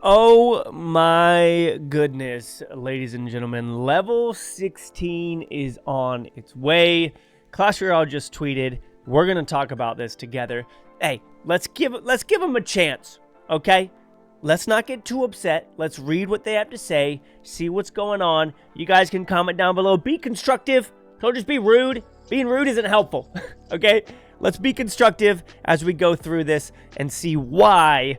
Oh my goodness, ladies and gentlemen, level 16 is on its way. Clash Royale just tweeted, we're going to talk about this together. Hey, let's give them a chance, okay? Let's not get too upset. Let's read what they have to say, see what's going on. You guys can comment down below. Be constructive. Don't just be rude. Being rude isn't helpful, okay? Let's be constructive as we go through this and see why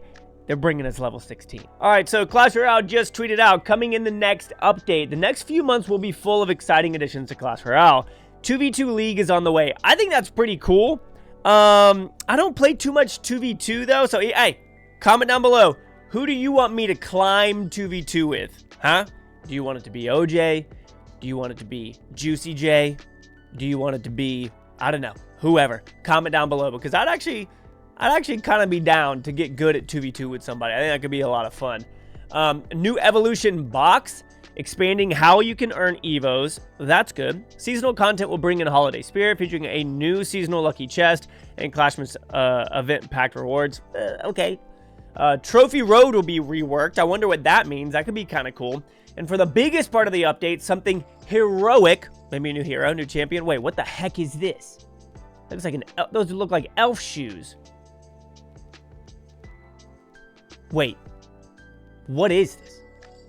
they're bringing us level 16. All right, so Clash Royale just tweeted out, coming in the next update. The next few months will be full of exciting additions to Clash Royale. 2v2 League is on the way. I think that's pretty cool. I don't play too much 2v2 though, so hey, comment down below. Who do you want me to climb 2v2 with? Huh? Do you want it to be OJ? Do you want it to be Juicy J? Do you want it to be, I don't know, whoever? Comment down below, because I'd actually kind of be down to get good at 2v2 with somebody. I think that could be a lot of fun. New evolution box, expanding how you can earn evos. That's good. Seasonal content will bring in holiday spirit, featuring a new seasonal lucky chest and Clashman's event packed rewards. Okay. Trophy road will be reworked. I wonder what that means. That could be kind of cool. And for the biggest part of the update, something heroic. Maybe a new hero, new champion. Wait, what the heck is this? Looks like those look like elf shoes. Wait, what is this?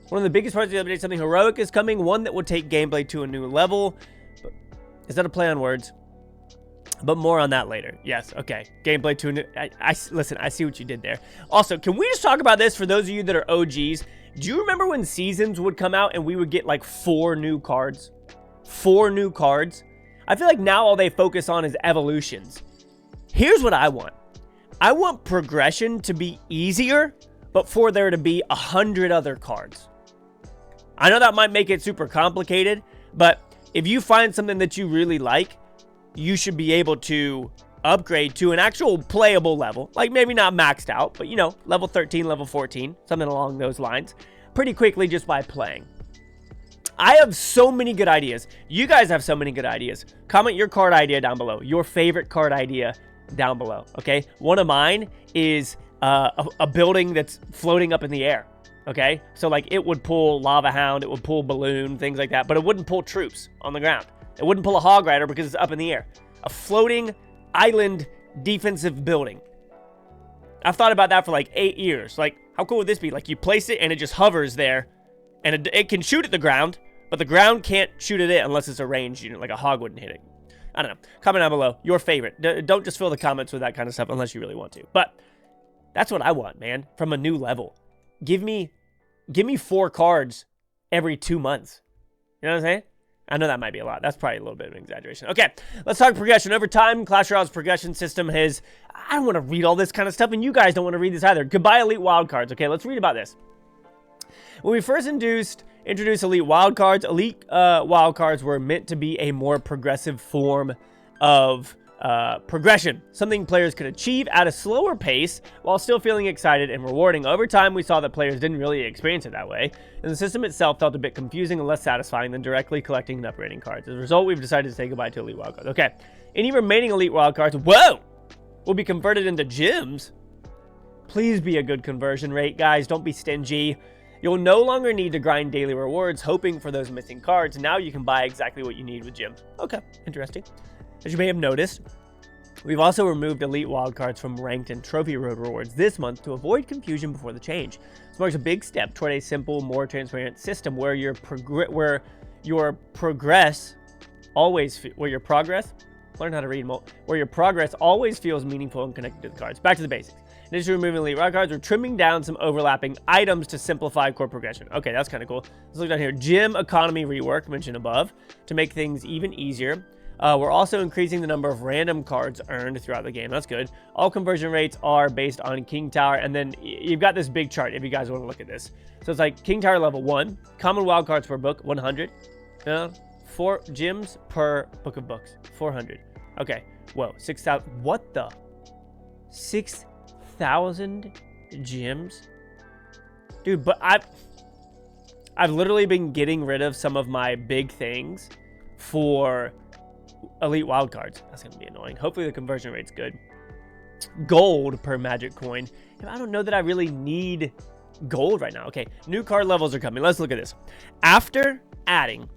One of the biggest parts of the update, something heroic is coming, one that will take gameplay to a new level. Is that a play on words? But more on that later. Yes, okay. Gameplay to a new... Listen, I see what you did there. Also, can we just talk about this for those of you that are OGs? Do you remember when seasons would come out and we would get like 4 new cards? 4 new cards? I feel like now all they focus on is evolutions. Here's what I want. I want progression to be easier, but for there to be 100 other cards. I know that might make it super complicated, but if you find something that you really like, you should be able to upgrade to an actual playable level. Like maybe not maxed out, but you know, level 13, level 14, something along those lines, pretty quickly just by playing. I have so many good ideas. You guys have so many good ideas. Comment your card idea down below. Your favorite card idea down below, okay? One of mine is a building that's floating up in the air, okay? So like it would pull Lava Hound, it would pull Balloon, things like that, but it wouldn't pull troops on the ground. It wouldn't pull a Hog Rider because it's up in the air. A floating island defensive building. I've thought about that for like 8 years. Like, how cool would this be? Like you place it and it just hovers there, and it can shoot at the ground, but the ground can't shoot at it unless it's a ranged unit, like a hog wouldn't hit it. I don't know. Comment down below your favorite. Don't just fill the comments with that kind of stuff unless you really want to. But that's what I want, man, from a new level. Give me 4 cards every 2 months. You know what I'm saying? I know that might be a lot. That's probably a little bit of an exaggeration. Okay, let's talk progression. Over time, Clash Royale's progression system has... I don't want to read all this kind of stuff, and you guys don't want to read this either. Goodbye, Elite Wildcards. Okay, let's read about this. When we first introduced Elite Wildcards, Elite Wildcards were meant to be a more progressive form of progression, something players could achieve at a slower pace while still feeling excited and rewarding. Over time, we saw that players didn't really experience it that way, and the system itself felt a bit confusing and less satisfying than directly collecting and upgrading cards. As a result, we've decided to say goodbye to Elite Wildcards. Okay, any remaining Elite Wildcards, whoa, will be converted into gems. Please be a good conversion rate, guys. Don't be stingy. You'll no longer need to grind daily rewards hoping for those missing cards. Now you can buy exactly what you need with gems. Okay, interesting. As you may have noticed, we've also removed Elite Wildcards from ranked and trophy road rewards this month to avoid confusion before the change. This marks a big step toward a simple, more transparent system where your progress always feels meaningful and connected to the cards. Back to the basics. In addition to removing Elite Wildcards, we're trimming down some overlapping items to simplify core progression. Okay, that's kind of cool. Let's look down here. Gym economy rework, mentioned above, to make things even easier. We're also increasing the number of random cards earned throughout the game. That's good. All conversion rates are based on King Tower. And then you've got this big chart if you guys want to look at this. So it's like King Tower level 1. Common wild cards per book, 100. 4 gems per book of books, 400. Okay. Whoa, 6,000. What the? 6,000 gems? Dude, but I've literally been getting rid of some of my big things for Elite Wildcards. That's gonna be annoying. Hopefully the conversion rate's good. Gold per magic coin. I don't know that I really need gold right now. Okay, new card levels are coming. Let's look at this. After adding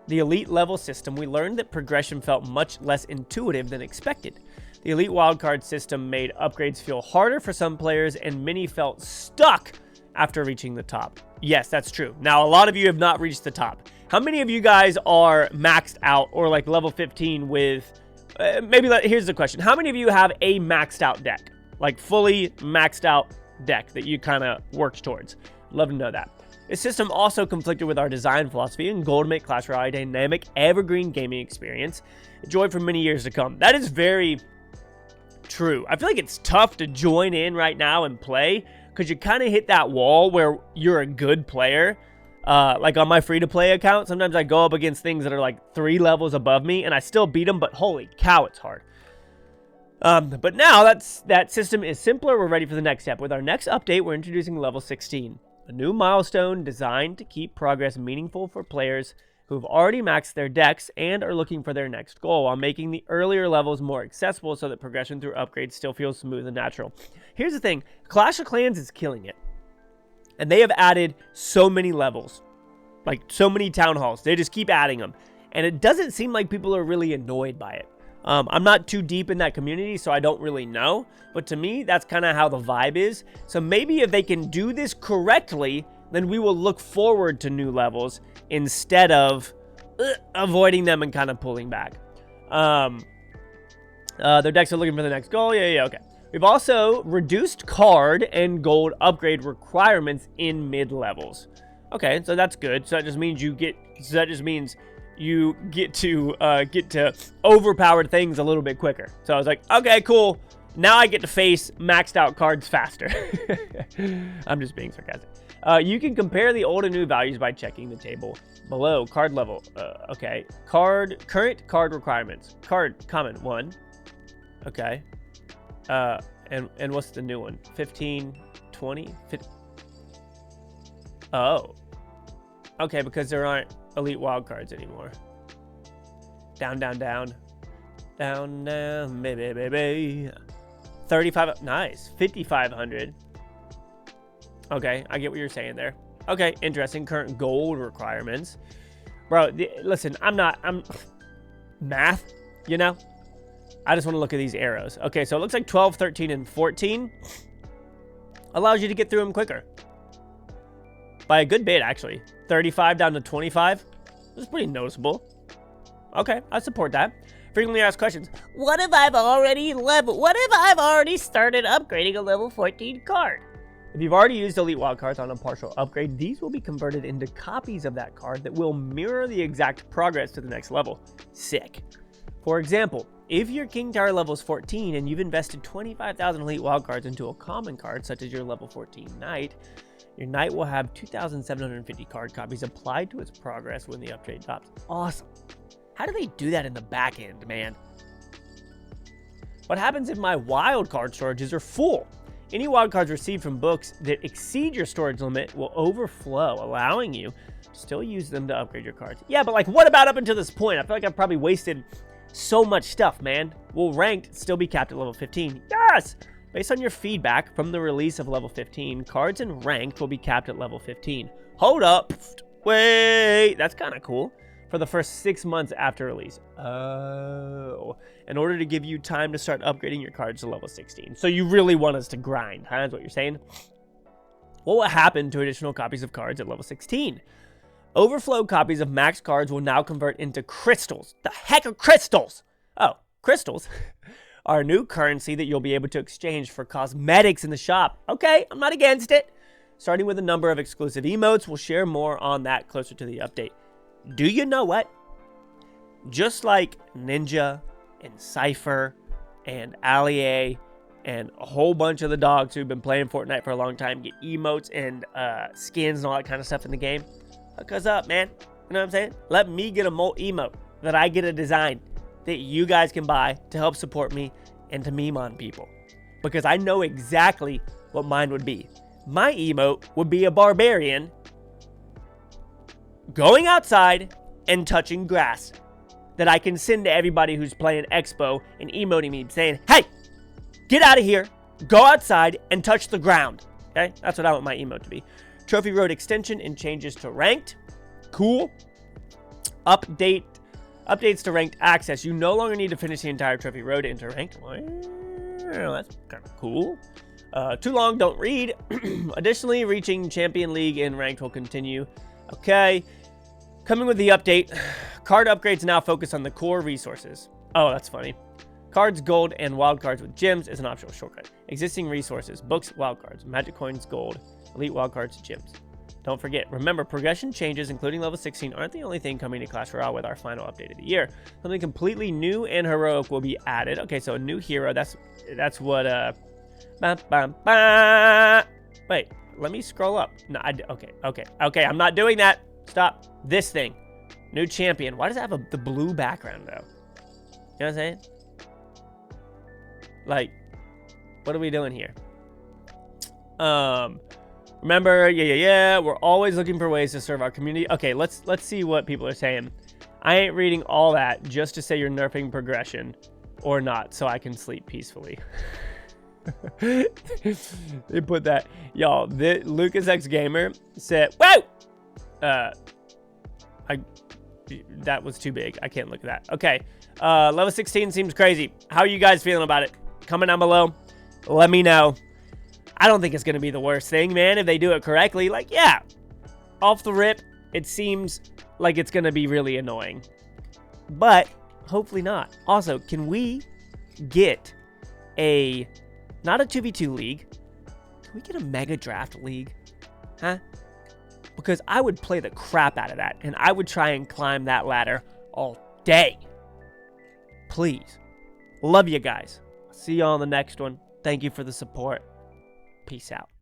the elite level system, we learned that progression felt much less intuitive than expected. The elite wildcard system made upgrades feel harder for some players, and many felt stuck after reaching the top. Yes, that's true. Now, a lot of you have not reached the top. How many of you guys are maxed out or like level 15 with, here's the question. How many of you have a maxed out deck? Like fully maxed out deck that you kind of worked towards? Love to know that. This system also conflicted with our design philosophy and goal to make Clash Royale a dynamic, evergreen gaming experience, enjoyed for many years to come. That is very true. I feel like it's tough to join in right now and play because you kind of hit that wall where you're a good player. Like on my free-to-play account, sometimes I go up against things that are like 3 levels above me, and I still beat them, but holy cow, it's hard. But now that system is simpler. We're ready for the next step. With our next update, we're introducing level 16, a new milestone designed to keep progress meaningful for players who have already maxed their decks and are looking for their next goal, while making the earlier levels more accessible so that progression through upgrades still feels smooth and natural. Here's the thing. Clash of Clans is killing it. And they have added so many levels, like so many town halls. They just keep adding them. And it doesn't seem like people are really annoyed by it. I'm not too deep in that community, so I don't really know. But to me, that's kind of how the vibe is. So maybe if they can do this correctly, then we will look forward to new levels instead of avoiding them and kind of pulling back. Their decks are looking for the next goal. Yeah, okay. We've also reduced card and gold upgrade requirements in mid-levels. Okay, so that's good. So that just means you get to overpowered things a little bit quicker. So I was like, okay, cool. Now I get to face maxed out cards faster. I'm just being sarcastic. You can compare the old and new values by checking the table below. Card level. Okay. Current card requirements. Card common 1. Okay. And what's the new one? 15, 20, 50. Oh. Okay, because there aren't elite wild cards anymore. Down, baby. 35, nice. 5,500. Okay, I get what you're saying there. Okay, interesting. Current gold requirements. Bro, listen, I'm math, you know? I just want to look at these arrows. Okay, so it looks like 12, 13, and 14 allows you to get through them quicker. By a good bit, actually. 35 down to 25. That's pretty noticeable. Okay, I support that. Frequently asked questions. What if I've already started upgrading a level 14 card? If you've already used elite wildcards on a partial upgrade, these will be converted into copies of that card that will mirror the exact progress to the next level. Sick. For example, if your King Tower level is 14 and you've invested 25,000 elite wildcards into a common card, such as your level 14 Knight, your Knight will have 2,750 card copies applied to its progress when the upgrade drops. Awesome. How do they do that in the back end, man? What happens if my wildcard storages are full? Any wildcards received from books that exceed your storage limit will overflow, allowing you to still use them to upgrade your cards. Yeah, but like, what about up until this point? I feel like I've probably wasted so much stuff, man. Will ranked still be capped at level 15? Yes! Based on your feedback from the release of level 15, cards in ranked will be capped at level 15. Hold up. Wait, that's kind of cool. For the first 6 months after release. Oh. In order to give you time to start upgrading your cards to level 16. So you really want us to grind, huh? That's what you're saying? What will happen to additional copies of cards at level 16? Overflow copies of max cards will now convert into crystals. The heck are crystals? Oh, crystals are a new currency that you'll be able to exchange for cosmetics in the shop. Okay, I'm not against it. Starting with a number of exclusive emotes, we'll share more on that closer to the update. Do you know what? Just like Ninja and Cypher and Allie and a whole bunch of the dogs who've been playing Fortnite for a long time get emotes and skins and all that kind of stuff in the game, hook us up, man. You know what I'm saying? Let me get a Molt emote that I get a design that you guys can buy to help support me and to meme on people. Because I know exactly what mine would be. My emote would be a barbarian going outside and touching grass that I can send to everybody who's playing Expo and emoting me saying, hey, get out of here, go outside and touch the ground. Okay, that's what I want my emote to be. Trophy Road extension and changes to ranked. Cool. Updates to ranked access. You no longer need to finish the entire Trophy Road to enter ranked. Well, that's kind of cool. Too long, don't read. Additionally, reaching Champion League in ranked will continue. Okay. Coming with the update, card upgrades now focus on the core resources. Oh, that's funny. Cards, gold, and wild cards with gems is an optional shortcut. Existing resources, books, wild cards, magic coins, gold, elite wild cards, gems. Don't forget, remember, progression changes, including level 16, aren't the only thing coming to Clash Royale with our final update of the year. Something completely new and heroic will be added. Okay, so a new hero, that's what, Wait, let me scroll up. No, okay, I'm not doing that. Stop. This thing. New champion. Why does it have the blue background, though? You know what I'm saying? Like, what are we doing here? Remember, we're always looking for ways to serve our community. Okay, let's see what people are saying. I ain't reading all that just to say you're nerfing progression or not, so I can sleep peacefully. They put that, y'all. Lucas X Gamer said, "Whoa!" That was too big. I can't look at that. Okay, level 16 seems crazy. How are you guys feeling about it? Comment down below. Let me know. I don't think it's gonna be the worst thing, man. If they do it correctly, like, yeah, off the rip, it seems like it's gonna be really annoying, but hopefully not. Also, can we get not a 2v2 league? Can we get a mega draft league? Huh? Because I would play the crap out of that, and I would try and climb that ladder all day. Please. Love you guys. See you on the next one. Thank you for the support. Peace out.